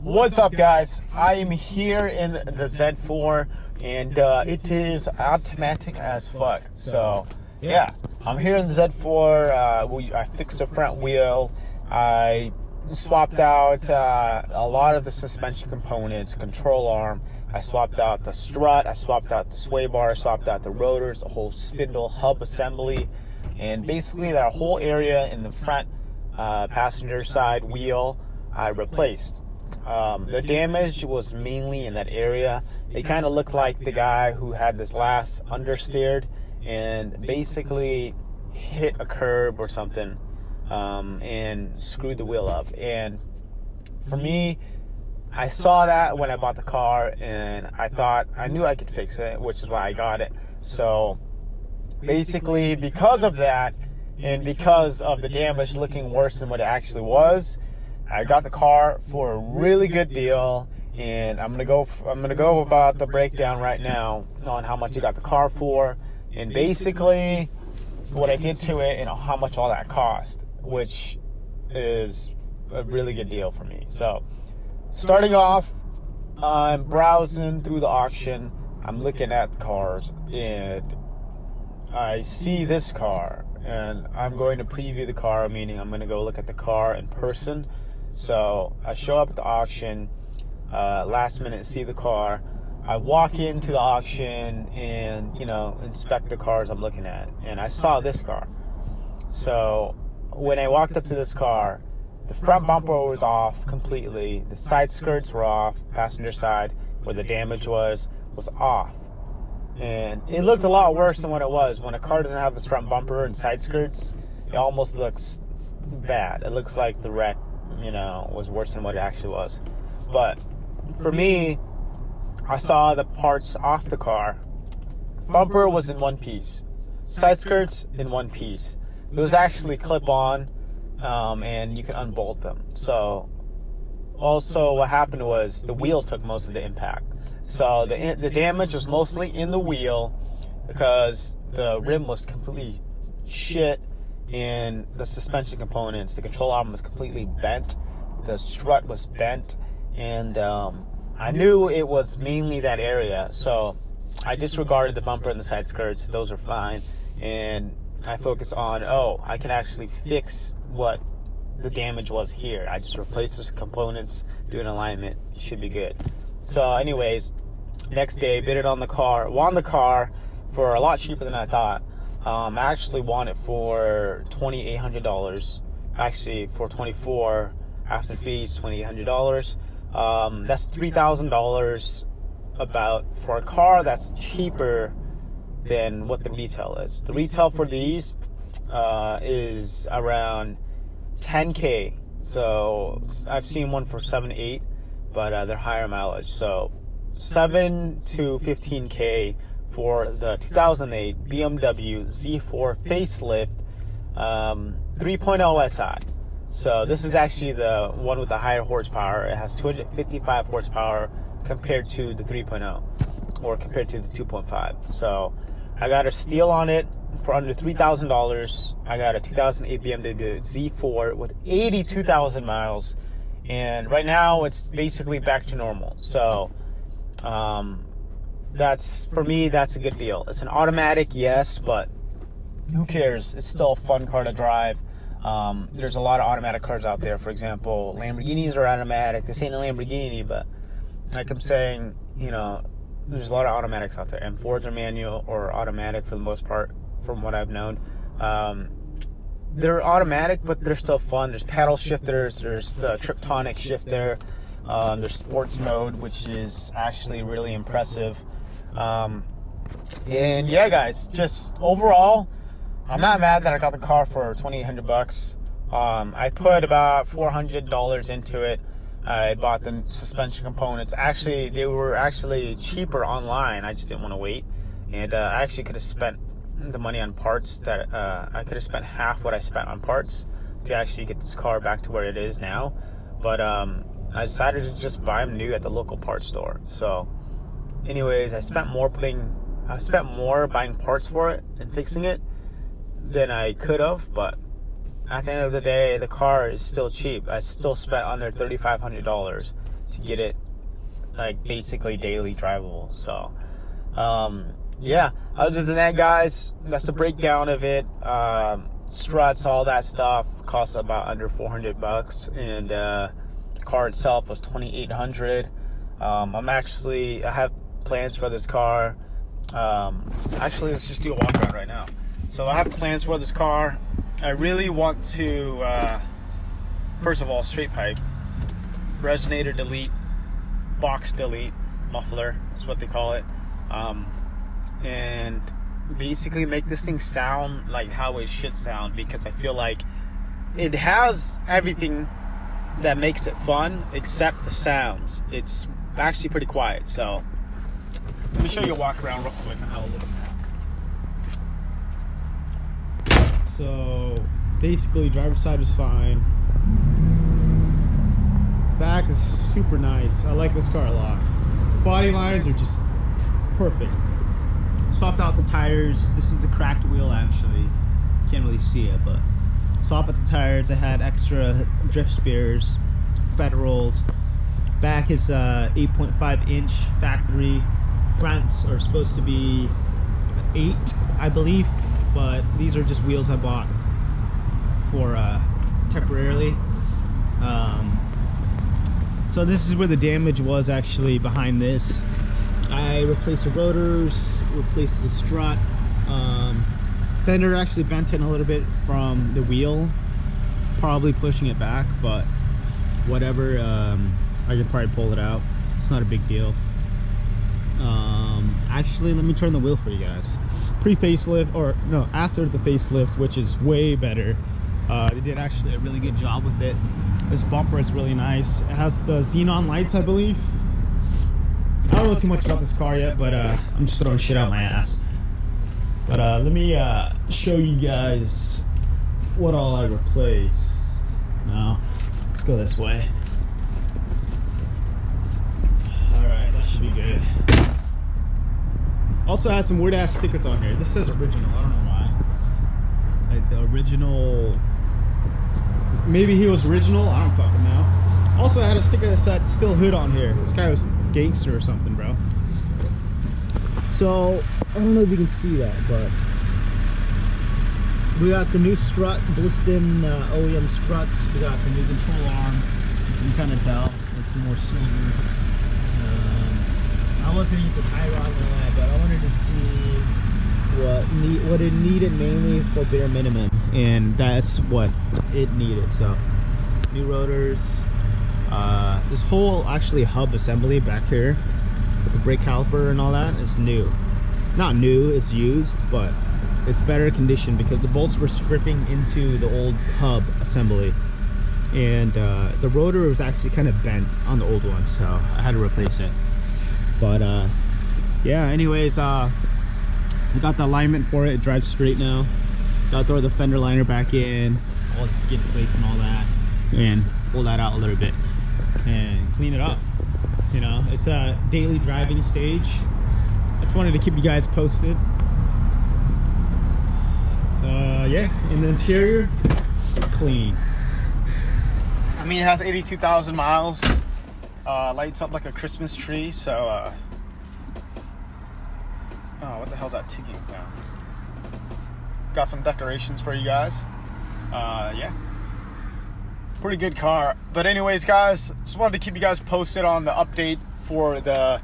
What's up, guys? I am here in the Z4 and it is automatic as fuck. So yeah, I'm here in the Z4. I fixed the front wheel. I swapped out a lot of the suspension components, control arm. I swapped out the strut, I swapped out the sway bar, I swapped out the rotors, the whole spindle hub assembly, and basically that whole area in the front passenger side wheel I replaced. The damage was mainly in that area. It kind of looked like the guy who had this last understeered and basically hit a curb or something and screwed the wheel up. And for me, I saw that when I bought the car, and I knew I could fix it, which is why I got it. So basically, because of that, and because of the damage looking worse than what it actually was, I got the car for a really good deal, and I'm gonna go about the breakdown right now on how much I got the car for, and basically what I did to it and how much all that cost, which is a really good deal for me. So starting off, I'm browsing through the auction. I'm looking at the cars, and I see this car, and I'm going to preview the car, meaning I'm going to go look at the car in person. So I show up at the auction, last minute see the car. I walk into the auction and, inspect the cars I'm looking at. And I saw this car. So when I walked up to this car, the front bumper was off completely. The side skirts were off, passenger side, where the damage was off. And it looked a lot worse than what it was. When a car doesn't have this front bumper and side skirts, it almost looks bad. It looks like the wreck was worse than what it actually was. But for me, I saw the parts off the car. Bumper was in one piece. Side skirts in one piece. It was actually clip-on, and you can unbolt them. So also what happened was the wheel took most of the impact. So the damage was mostly in the wheel because the rim was completely shit, and the suspension components, the control arm was completely bent, the strut was bent, and I knew it was mainly that area. So I disregarded the bumper and the side skirts. Those are fine, and I focused on, I can actually fix what the damage was here. I just replaced those components, do an alignment, should be good. So anyways, next day, bid it on the car, won the car for a lot cheaper than I thought. I actually won it for $2,800. Actually, for $2,400 after fees, $2,800. That's $3,000 about for a car that's cheaper than what the retail is. The retail for these is around $10K. So I've seen one for $7,800, but they're higher mileage. So $7 to $15K for the 2008 BMW Z4 facelift 3.0 SI. So this is actually the one with the higher horsepower. It has 255 horsepower compared to the 3.0, or compared to the 2.5. So I got a steal on it for under $3,000. I got a 2008 BMW Z4 with 82,000 miles, and right now it's basically back to normal. So for me, that's a good deal. It's an automatic, yes, but who cares? It's still a fun car to drive. There's a lot of automatic cars out there. For example, Lamborghinis are automatic. This ain't a Lamborghini, but like I'm saying, there's a lot of automatics out there. And Fords are manual or automatic for the most part, from what I've known. They're automatic, but they're still fun. There's paddle shifters. There's the Triptonic shifter. There's sports mode, which is actually really impressive. And yeah, guys, just overall, I'm not mad that I got the car for $2,800. I put about $400 into it. I bought the suspension components. Actually, they were actually cheaper online. I just didn't want to wait. And I actually could have spent the money on parts. I could have spent half what I spent on parts to actually get this car back to where it is now. But I decided to just buy them new at the local parts store. So anyways, I spent more buying parts for it and fixing it than I could have, but at the end of the day, the car is still cheap. I still spent under $3,500 to get it like basically daily drivable. So yeah, other than that, guys, that's the breakdown of it. Struts, all that stuff costs about under $400, and the car itself was $2,800. I have plans for this car. Actually, let's just do a walk around right now. So I have plans for this car. I really want to first of all, straight pipe, resonator delete, box delete, muffler is what they call it, and basically make this thing sound like how it should sound, because I feel like it has everything that makes it fun except the sounds. It's actually pretty quiet. So let me show you a walk around real quick on how it looks now. So basically driver's side is fine, back is super nice. I like this car a lot. Body lines are just perfect. Swapped out the tires. This is the cracked wheel, actually. Can't really see it, but swapped out the tires. I had extra drift spares, federals. Back is 8.5 inch factory. Fronts are supposed to be 8, I believe, but these are just wheels I bought for temporarily. So this is where the damage was, actually, behind this. I replaced the rotors, replaced the strut. Fender actually bent in a little bit from the wheel, probably pushing it back, but whatever. I could probably pull it out. It's not a big deal. Actually, let me turn the wheel for you guys. Pre-facelift, or no, after the facelift, which is way better. They did actually a really good job with it. This bumper is really nice. It has the xenon lights, I believe. I don't know too much about this car yet, but I'm just throwing shit out my ass. But let me show you guys what all I replaced. No, let's go this way. Alright, that should be good. Also has some weird ass stickers on here. This says original, I don't know why. Like the original, maybe he was original, I don't fucking know. Also I had a sticker that said still hood on here. This guy was gangster or something, bro. So I don't know if you can see that, but we got the new strut, Bliston OEM struts. We got the new control arm. You can kind of tell it's more silver. I was gonna use the tie rod and all that, but I wanted to see what it needed mainly for bare minimum, and that's what it needed. So new rotors. This whole actually hub assembly back here with the brake caliper and all that is new. Not new, it's used, but it's better condition because the bolts were stripping into the old hub assembly, and the rotor was actually kind of bent on the old one, so I had to replace it. But yeah, anyways, we got the alignment for it. It drives straight now. Gotta throw the fender liner back in, all the skid plates and all that, and pull that out a little bit and clean it up. You know, it's a daily driving stage. I just wanted to keep you guys posted. Yeah, and the interior, clean. I mean, it has 82,000 miles. Lights up like a Christmas tree. So oh, what the hell's that ticking sound? Got some decorations for you guys. Yeah, pretty good car. But anyways, guys, just wanted to keep you guys posted on the update for the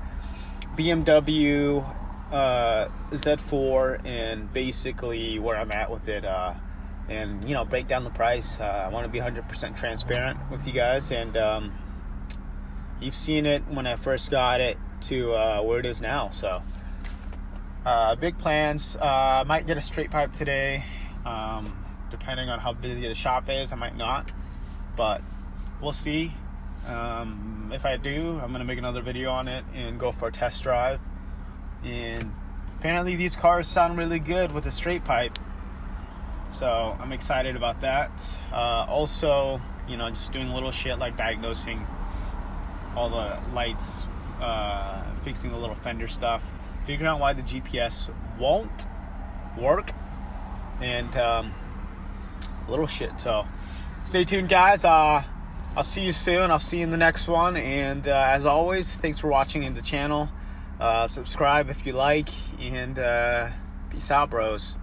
BMW Z4 and basically where I'm at with it, and you know, break down the price. I want to be 100% transparent with you guys, and you've seen it when I first got it to where it is now. So big plans. I might get a straight pipe today, depending on how busy the shop is. I might not, but we'll see. If I do, I'm gonna make another video on it and go for a test drive. And apparently these cars sound really good with a straight pipe, so I'm excited about that. Also, you know, just doing little shit like diagnosing all the lights, fixing the little fender stuff, figuring out why the GPS won't work, and little shit. So stay tuned, guys. I'll I'll see you soon. I'll see you in the next one. And as always, thanks for watching in the channel. Subscribe if you like. And peace out, bros.